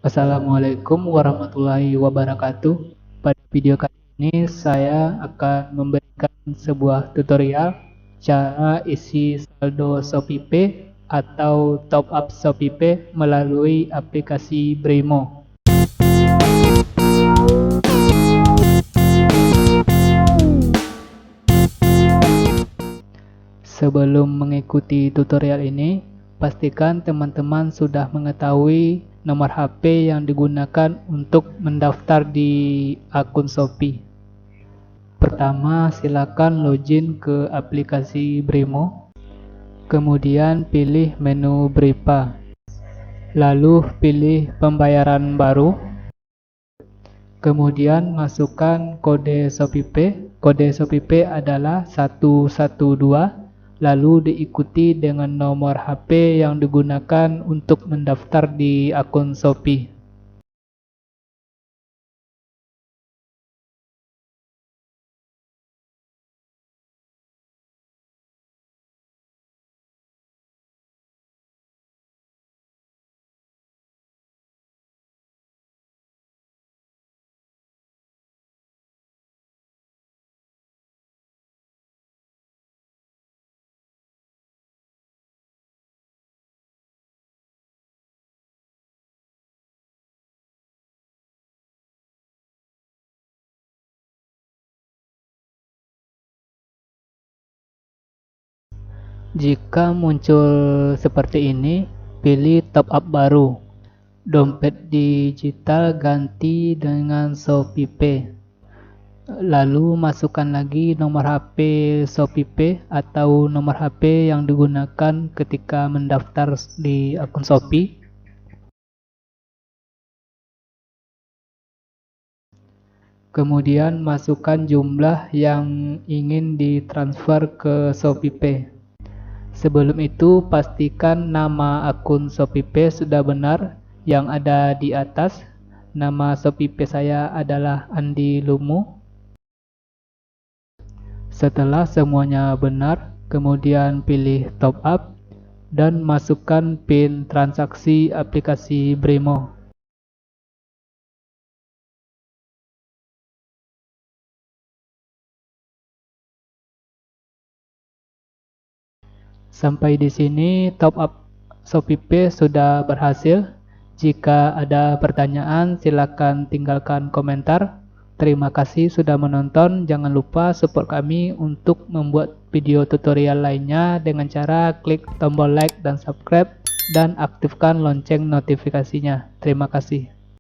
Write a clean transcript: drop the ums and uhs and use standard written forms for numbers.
Assalamualaikum warahmatullahi wabarakatuh. Pada video kali ini saya akan memberikan sebuah tutorial cara isi saldo ShopeePay atau top up ShopeePay melalui aplikasi Brimo. Sebelum mengikuti tutorial ini, pastikan teman-teman sudah mengetahui nomor HP yang digunakan untuk mendaftar di akun Shopee. Pertama, silakan login ke aplikasi Brimo. Kemudian pilih menu Bripa. Lalu pilih pembayaran baru. Kemudian masukkan kode ShopeePay. Kode ShopeePay adalah 112. Lalu diikuti dengan nomor HP yang digunakan untuk mendaftar di akun Shopee. Jika muncul seperti ini, pilih top up baru. Dompet digital ganti dengan ShopeePay. Lalu masukkan lagi nomor HP ShopeePay atau nomor HP yang digunakan ketika mendaftar di akun Shopee. Kemudian masukkan jumlah yang ingin ditransfer ke ShopeePay. Sebelum itu, pastikan nama akun ShopeePay sudah benar yang ada di atas. Nama ShopeePay saya adalah Andi Lumu. Setelah semuanya benar, kemudian pilih top up dan masukkan PIN transaksi aplikasi Brimo. Sampai di sini top up ShopeePay sudah berhasil. Jika ada pertanyaan, silakan tinggalkan komentar. Terima kasih sudah menonton. Jangan lupa support kami untuk membuat video tutorial lainnya dengan cara klik tombol like dan subscribe dan aktifkan lonceng notifikasinya. Terima kasih.